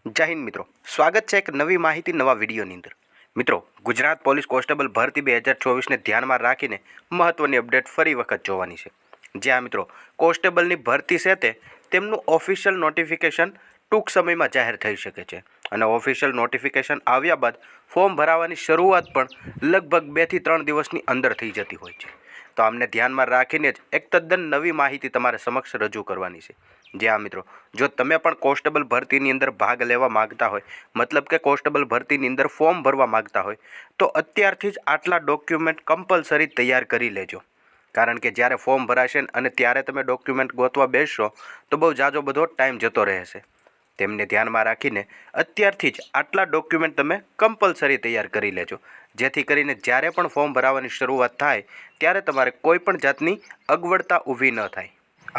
જય હિન્દ મિત્રો, સ્વાગત છે એક નવી માહિતી નવા વિડીયોની અંદર। મિત્રો, ગુજરાત પોલીસ કોન્સ્ટેબલ ભરતી 2024ને ધ્યાનમાં રાખીને મહત્વની અપડેટ ફરી વખત જોવાની છે। જ્યાં મિત્રો કોન્સ્ટેબલની ભરતી છે તેમનું ઓફિશિયલ નોટિફિકેશન ટૂંક સમયમાં જાહેર થઈ શકે છે અને ઓફિશિયલ નોટિફિકેશન આવ્યા બાદ ફોર્મ ભરાવાની શરૂઆત પણ લગભગ 2 થી 3 દિવસની અંદર થઈ જતી હોય છે। તો આમને ધ્યાનમાં રાખીને જ એક તદ્દન નવી માહિતી તમારે સમક્ષ રજૂ કરવાની છે। જ્યાં મિત્રો જો તમે પણ કોન્સ્ટેબલ ભરતીની અંદર ભાગ લેવા માગતા હોય, મતલબ કે કોન્સ્ટેબલ ભરતીની અંદર ફોર્મ ભરવા માગતા હોય, તો અત્યારથી જ આટલા ડોક્યુમેન્ટ કમ્પલસરી તૈયાર કરી લેજો। કારણ કે જ્યારે ફોર્મ ભરાશે અને ત્યારે તમે ડોક્યુમેન્ટ ગોતવા બેસશો તો બહુ જાજો બધો ટાઈમ જતો રહેશે। તેમને ધ્યાનમાં રાખીને અત્યારથી જ આટલા ડોક્યુમેન્ટ તમે કમ્પલસરી તૈયાર કરી લેજો, જેથી કરીને જ્યારે પણ ફોર્મ ભરાવાની શરૂઆત થાય ત્યારે તમારે કોઈ પણ જાતની અગવડતા ઊભી ન થાય।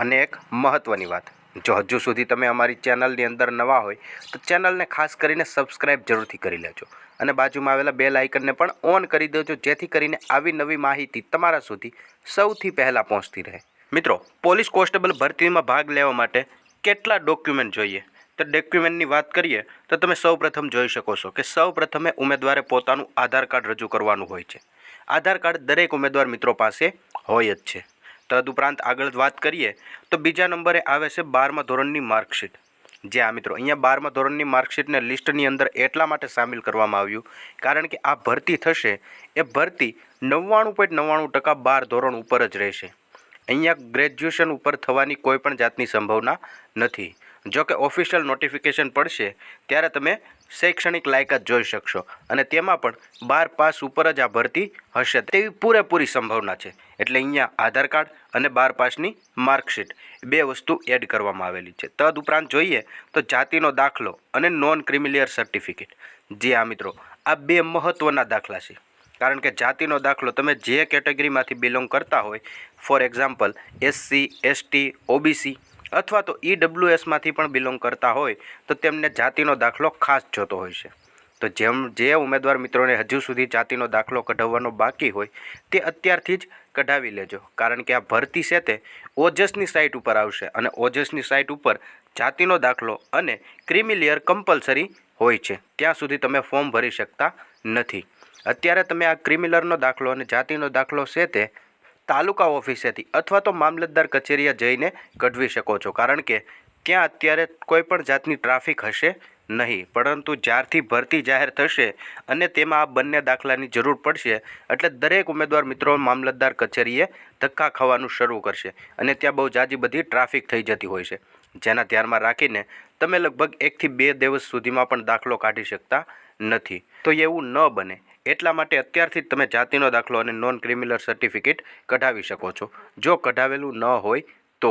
અને એક મહત્ત્વની વાત, જો હજુ સુધી તમે અમારી ચેનલની અંદર નવા હોય તો ચેનલને ખાસ કરીને સબસ્ક્રાઈબ જરૂરથી કરી લેજો અને બાજુમાં આવેલા બેલ આઇકનને પણ ઓન કરી દેજો, જેથી કરીને આવી નવી માહિતી તમારા સુધી સૌથી પહેલાં પહોંચતી રહે। મિત્રો, પોલીસ કોન્સ્ટેબલ ભરતીમાં ભાગ લેવા માટે કેટલા ડોક્યુમેન્ટ જોઈએ? તો ડોક્યુમેન્ટની વાત કરીએ તો તમે સૌપ્રથમ જોઈ શકો છો કે સૌપ્રથમે ઉમેદવારે પોતાનું આધાર કાર્ડ રજૂ કરવાનું હોય છે। આધાર કાર્ડ દરેક ઉમેદવાર મિત્રો પાસે હોય જ છે। તદુપરાંત આગળ વાત કરીએ તો બીજા નંબરે આવે છે 12મા ધોરણની માર્કશીટ। જે આ મિત્રો અહીંયા 12મા ધોરણની માર્કશીટને લિસ્ટની અંદર એટલા માટે સામેલ કરવામાં આવ્યું કારણ કે આ ભરતી થશે એ ભરતી 99.99% 12 ધોરણ ઉપર જ રહેશે। અહીંયા ગ્રેજ્યુએશન ઉપર થવાની કોઈ પણ જાતની સંભાવના નથી। જો કે ઓફિશિયલ નોટિફિકેશન પડશે ત્યારે તમે શૈક્ષણિક લાયકાત જોઈ શકશો અને તેમાં પણ 12 પાસ ઉપર જ આ ભરતી હશે તેવી પૂરેપૂરી સંભાવના છે। એટલે અહીંયા આધાર કાર્ડ અને 12 પાસની માર્કશીટ બે વસ્તુ એડ કરવામાં આવેલી છે। તદુપરાંત જોઈએ તો જાતિનો દાખલો અને નોન ક્રિમિલિયર સર્ટિફિકેટ। જે આ મિત્રો આ બે મહત્ત્વના દાખલા છે, કારણ કે જાતિનો દાખલો તમે જે કેટેગરીમાંથી બિલોંગ કરતા હોય, for example SC, ST, OBC અથવા તો EWSમાંથી પણ બિલોંગ કરતા હોય તો તેમને જાતિનો દાખલો ખાસ જોતો હોય છે। તો જે ઉમેદવાર મિત્રોને હજુ સુધી જાતિનો દાખલો કઢાવવાનો બાકી હોય તે અત્યારથી જ કઢાવી લેજો, કારણ કે આ ભરતી છે તે ઓજસની સાઇટ ઉપર આવશે અને ઓજસની સાઇટ ઉપર જાતિનો દાખલો અને ક્રિમિલિયર કમ્પલસરી હોય છે। ત્યાં સુધી તમે ફોર્મ ભરી શકતા નથી। અત્યારે તમે આ ક્રિમિલિયરનો દાખલો અને જાતિનો દાખલો છે તે તાલુકા ઓફિસેથી અથવા તો મામલતદાર કચેરીએ જઈને કઢવી શકો છો, કારણ કે ત્યાં અત્યારે કોઈ પણ જાતની ટ્રાફિક હશે નહીં। પરંતુ જ્યારથી ભરતી જાહેર થશે અને તેમાં આ બંને દાખલાની જરૂર પડશે એટલે દરેક ઉમેદવાર મિત્રો મામલતદાર કચેરીએ ધક્કા ખાવાનું શરૂ કરશે અને ત્યાં બહુ જાજી બધી ટ્રાફિક થઈ જતી હોય છે, જેના ધ્યાનમાં રાખીને તમે લગભગ 1 થી 2 દિવસ સુધીમાં પણ દાખલો કાઢી શકતા નથી। તો એવું ન બને એટલા માટે અત્યારથી જ તમે જાતિનો દાખલો અને નોન ક્રિમિલિયર સર્ટિફિકેટ કઢાવી શકો છો, જો કઢાવેલું ન હોય તો।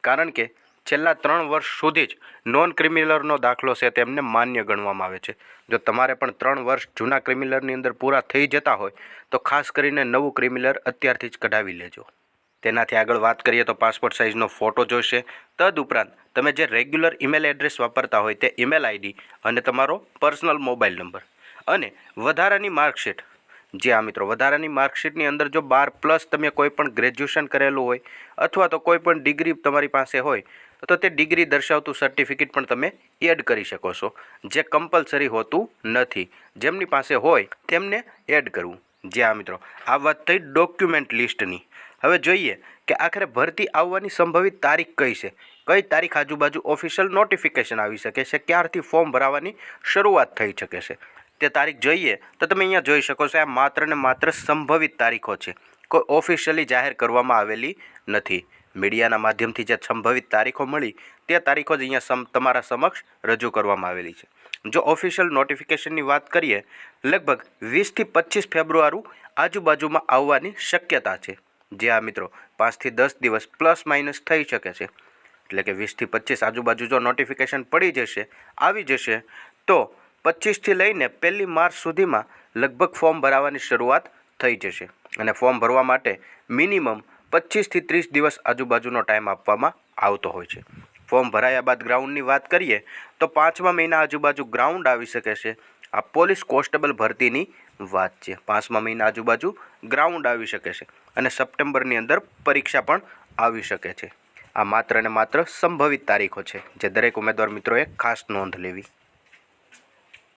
કારણ કે છેલ્લા 3 વર્ષ સુધી જ નોન ક્રિમિલિયરનો દાખલો છે તેમને માન્ય ગણવામાં આવે છે। જો તમારે પણ 3 વર્ષ જૂના ક્રિમિલિયરની અંદર પૂરા થઈ જતા હોય તો ખાસ કરીને નવું ક્રિમિલિયર અત્યારથી જ કઢાવી લેજો। તેનાથી આગળ વાત કરીએ તો પાસપોર્ટ સાઇઝનો ફોટો જોઈશે। તદુપરાંત તમે જે રેગ્યુલર ઈમેલ એડ્રેસ વાપરતા હોય તે ઈમેલ ID અને તમારો પર્સનલ મોબાઈલ નંબર અને વધારાની માર્કશીટ। જે આ મિત્રો વધારાની માર્કશીટની અંદર જો 12+ તમે કોઈ પણ ગ્રેજ્યુએશન કરેલું હોય અથવા તો કોઈ પણ ડિગ્રી તમારી પાસે હોય તો તે ડિગ્રી દર્શાવતું સર્ટિફિકેટ પણ તમે એડ કરી શકો છો, જે કમ્પલસરી હોતું નથી। જેમની પાસે હોય તેમને એડ કરવું। જે આ મિત્રો આ વાત થઈ ડોક્યુમેન્ટ લિસ્ટની। હવે જોઈએ કે આખરે ભરતી આવવાની સંભવિત તારીખ કઈ છે, કઈ તારીખ આજુબાજુ ઓફિશિયલ નોટિફિકેશન આવી શકે છે, ક્યારથી ફોર્મ ભરાવાની શરૂઆત થઈ શકે છે તે તારીખ જોઈએ તો તમે અહીંયા જોઈ શકો છો। આ માત્ર ને માત્ર સંભવિત તારીખો છે, કોઈ ઓફિશિયલી જાહેર કરવામાં આવેલી નથી। મીડિયાના માધ્યમથી જે સંભવિત તારીખો મળી તે તારીખો જ અહીંયા તમારા સમક્ષ રજૂ કરવામાં આવેલી છે। જો ઓફિશિયલ નોટિફિકેશનની વાત કરીએ લગભગ 20 થી 25 ફેબ્રુઆરી આજુબાજુમાં આવવાની શક્યતા છે। જે આ મિત્રો 5 થી 10 દિવસ પ્લસ માઇનસ થઈ શકે છે, એટલે કે 20 થી 25 આજુબાજુ જો નોટિફિકેશન પડી જશે, આવી જશે તો 25થી લઈને 1 માર્ચ સુધીમાં લગભગ ફોર્મ ભરાવાની શરૂઆત થઈ જશે અને ફોર્મ ભરવા માટે મિનિમમ 25 થી 30 દિવસ આજુબાજુનો ટાઈમ આપવામાં આવતો હોય છે। ફોર્મ ભરાયા બાદ ગ્રાઉન્ડની વાત કરીએ તો 5મા મહિના આજુબાજુ ગ્રાઉન્ડ આવી શકે છે। આ પોલીસ કોન્સ્ટેબલ ભરતીની વાત છે। 5મા મહિના આજુબાજુ ગ્રાઉન્ડ આવી શકે છે અને સપ્ટેમ્બરની અંદર પરીક્ષા પણ આવી શકે છે। આ માત્ર ને માત્ર સંભવિત તારીખો છે, જે દરેક ઉમેદવાર મિત્રોએ ખાસ નોંધ લેવી।